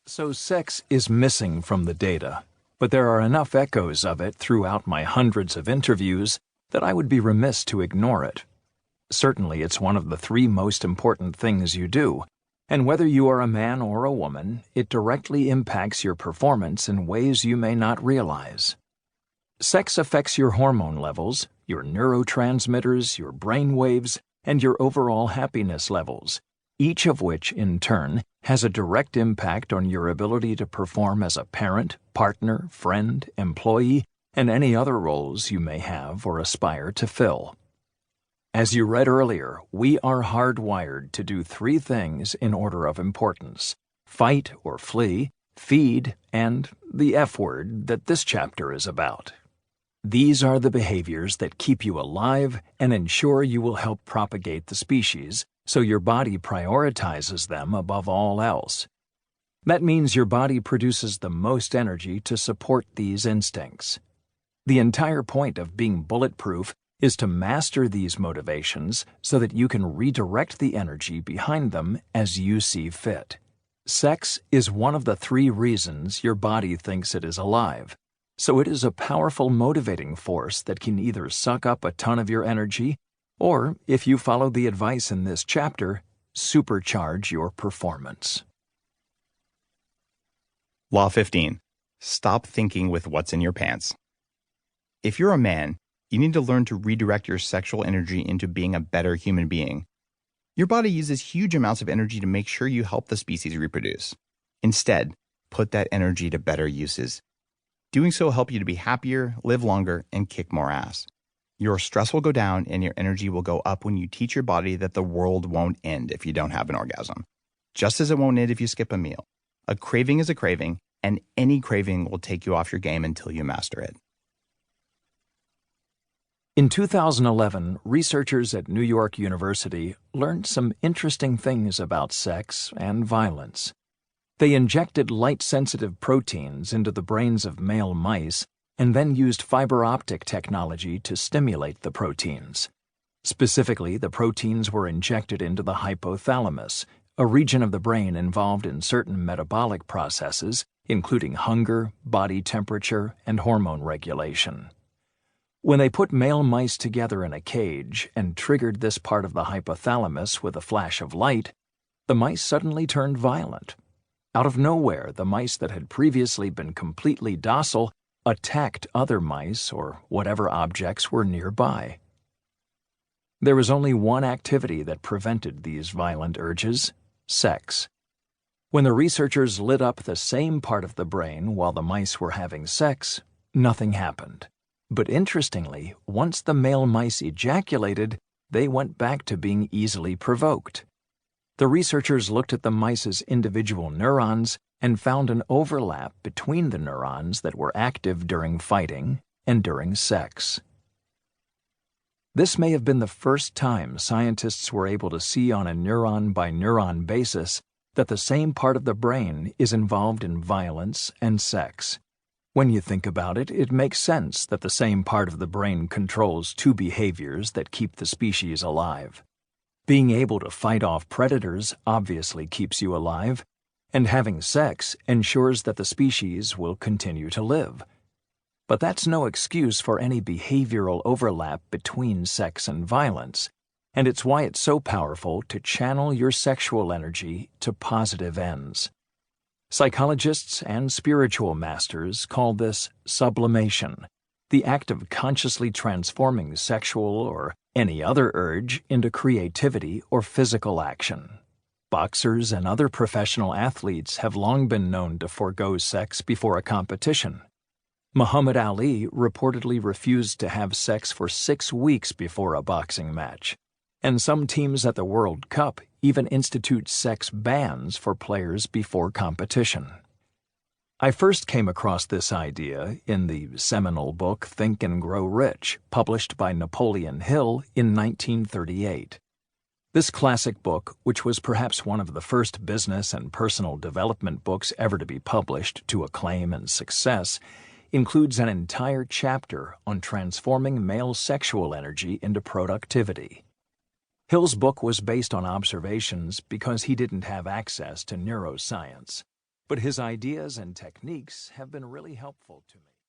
So sex is missing from the data, but there are enough echoes of it throughout my hundreds of interviews that I would be remiss to ignore it. Certainly it's one of the 3 most important things you do, and whether you are a man or a woman, it directly impacts your performance in ways you may not realize. Sex affects your hormone levels, your neurotransmitters, your brain waves, and your overall happiness levels, each of which, in turn, has a direct impact on your ability to perform as a parent, partner, friend, employee, and any other roles you may have or aspire to fill. As you read earlier, we are hardwired to do 3 things in order of importance: fight or flee, feed, and the F word that this chapter is about. These are the behaviors that keep you alive and ensure you will help propagate the species, so your body prioritizes them above all else. That means your body produces the most energy to support these instincts. The entire point of being bulletproof is to master these motivations so that you can redirect the energy behind them as you see fit. Sex is one of the 3 reasons your body thinks it is alive, so it is a powerful motivating force that can either suck up a ton of your energy or, if you follow the advice in this chapter, supercharge your performance. Law 15. Stop thinking with what's in your pants. If you're a man, you need to learn to redirect your sexual energy into being a better human being. Your body uses huge amounts of energy to make sure you help the species reproduce. Instead, put that energy to better uses. Doing so will help you to be happier, live longer, and kick more ass. Your stress will go down and your energy will go up when you teach your body that the world won't end if you don't have an orgasm. Just as it won't end if you skip a meal. A craving is a craving, and any craving will take you off your game until you master it. In 2011, researchers at New York University learned some interesting things about sex and violence. They injected light-sensitive proteins into the brains of male mice and then used fiber optic technology to stimulate the proteins. Specifically, the proteins were injected into the hypothalamus, a region of the brain involved in certain metabolic processes, including hunger, body temperature, and hormone regulation. When they put male mice together in a cage and triggered this part of the hypothalamus with a flash of light, the mice suddenly turned violent. Out of nowhere, the mice that had previously been completely docile attacked other mice or whatever objects were nearby. There was only one activity that prevented these violent urges: sex. When the researchers lit up the same part of the brain while the mice were having sex, nothing happened. But interestingly, once the male mice ejaculated, they went back to being easily provoked. The researchers looked at the mice's individual neurons and found an overlap between the neurons that were active during fighting and during sex. This may have been the first time scientists were able to see on a neuron-by-neuron basis that the same part of the brain is involved in violence and sex. When you think about it, it makes sense that the same part of the brain controls 2 behaviors that keep the species alive. Being able to fight off predators obviously keeps you alive, and having sex ensures that the species will continue to live. But that's no excuse for any behavioral overlap between sex and violence, and it's why it's so powerful to channel your sexual energy to positive ends. Psychologists and spiritual masters call this sublimation, the act of consciously transforming sexual or any other urge into creativity or physical action. Boxers and other professional athletes have long been known to forego sex before a competition. Muhammad Ali reportedly refused to have sex for 6 weeks before a boxing match, and some teams at the World Cup even institute sex bans for players before competition. I first came across this idea in the seminal book Think and Grow Rich, published by Napoleon Hill in 1938. This classic book, which was perhaps one of the first business and personal development books ever to be published to acclaim and success, includes an entire chapter on transforming male sexual energy into productivity. Hill's book was based on observations because he didn't have access to neuroscience. But his ideas and techniques have been really helpful to me.